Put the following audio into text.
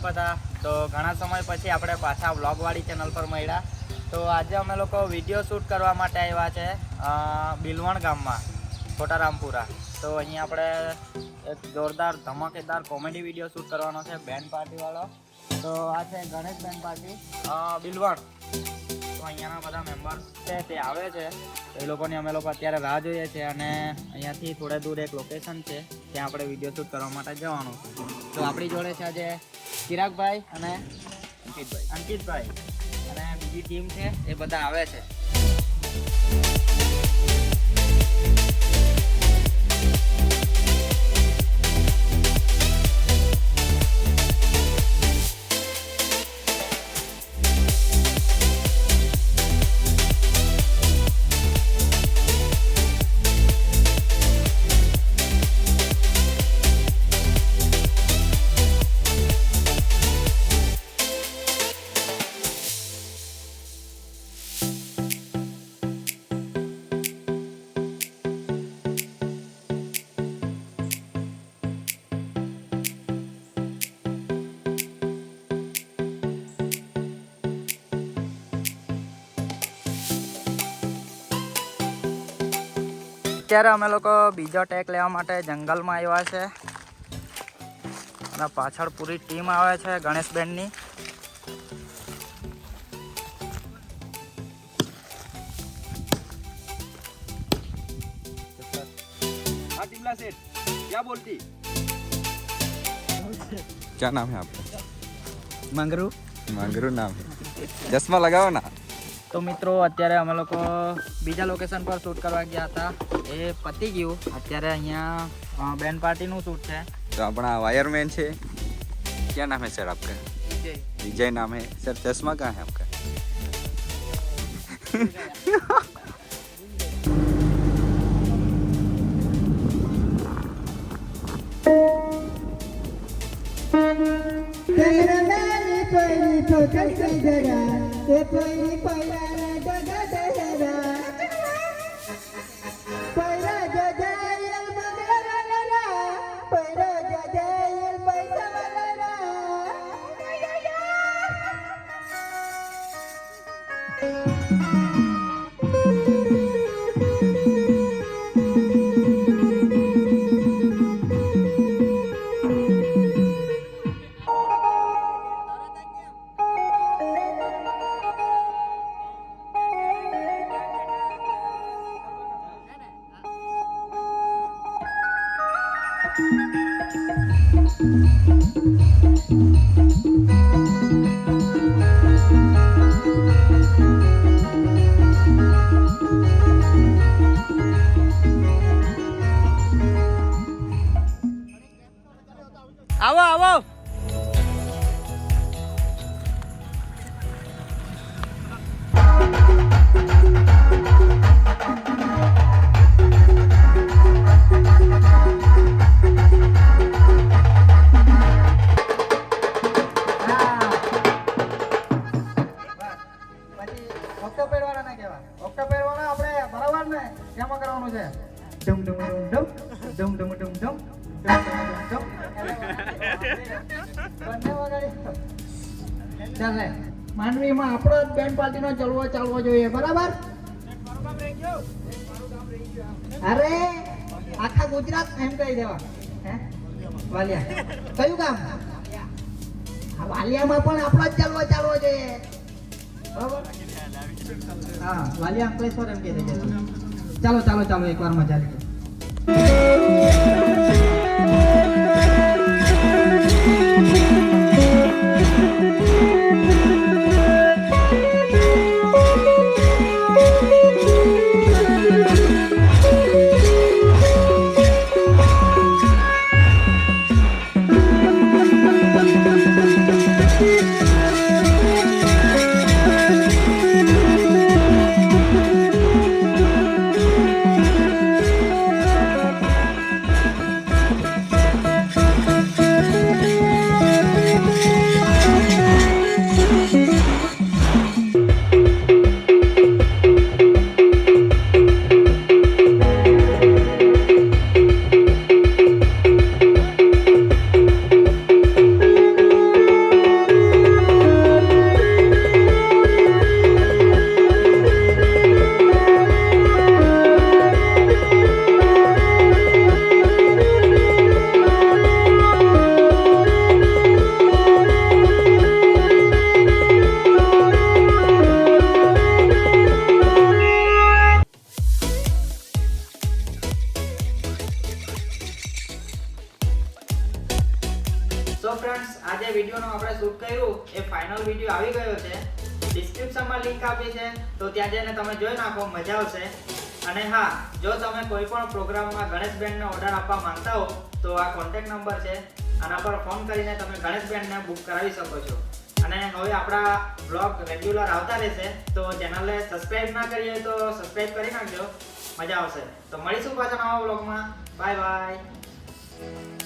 બધા? તો ઘણા સમય પછી આપણે પાછા વ્લોગવાળી ચેનલ પર મળ્યા. તો આજે અમે લોકો વિડીયો શૂટ કરવા માટે આવ્યા છે બિલવણ ગામમાં, છોટારામપુરા. તો અહીંયા આપણે એક જોરદાર ધમાકેદાર કોમેડી વિડીયો શૂટ કરવાનો છે, બેન્ડ પાર્ટીવાળો. તો આ છે ગણેશ બેન્ડ પાર્ટી બિલવણ. તો અહીંયાના બધા મેમ્બર્સ છે તે આવે છે. એ લોકોની અમે લોકો અત્યારે રાહ જોઈએ છીએ અને અહીંયાથી થોડે દૂર એક લોકેશન છે, ત્યાં આપણે વિડીયો શૂટ કરવા માટે જવાનું છે. તો આપણી જોડે છે આજે ચિરાગભાઈ અને અંકિતભાઈ અને બીજી ટીમ છે, એ બધા આવે છે. અત્યારે અમે લોકો બીજો ટેક લેવા માટે જંગલમાં આવ્યા છે અને પાછળ પૂરી ટીમ આવે છે ગણેશ બેન્ડની. क्या नाम है आपका? મંગરૂ. मंगरू नाम है. चश्मा लगाओ ना. તો મિત્રો અત્યારે અમે લોકો બીજા લોકેશન પર શૂટ કરવા ગયા હતા, એ પતી ગયું. અત્યારે અહીંયા બેન્ડ પાર્ટીનું શૂટ છે. तो अपना वायरमैन है. क्या नाम है सर आपका? विजय नाम है सर. चश्मा कहाँ है आपका? આવો આવો. માંડવીમાં આપણો જ બેન્ડ પાર્ટીનો ચલવો ચાલવો જોઈએ, બરાબર? અરે આખા ગુજરાત એમ કહી દેવા. વાલિયા કયું ગામ? વાલિયામાં પણ આપણો જ ચલવો ચાલવો જોઈએ, બરાબર? હા, વાલિયા અંકલેશ્વર એમ કહી દેજે. ચાલો ચાલો ચાલો, એકવાર મજા લઈએ. ચેનલ વિડીયો આવી ગયો છે. ડિસ્ક્રિપ્શનમાં લિંક આપી છે, તો ત્યાં જઈને તમે જોઈ નાખો, મજા આવશે. અને હા, જો તમે કોઈ પણ પ્રોગ્રામમાં ગણેશ બેન્ડને ઓર્ડર આપવા માંગતા હો તો આ કોન્ટેક્ટ નંબર છે, આના પર ફોન કરીને તમે ગણેશ બેન્ડને બુક કરાવી શકો છો. અને હવે આપણા બ્લોગ રેગ્યુલર આવતા રહેશે, તો ચેનલને સબસ્ક્રાઇબ ના કરીએ તો સબસ્ક્રાઇબ કરી નાખજો, મજા આવશે. તો મળીશું પાછા નવા બ્લોગમાં. Bye bye.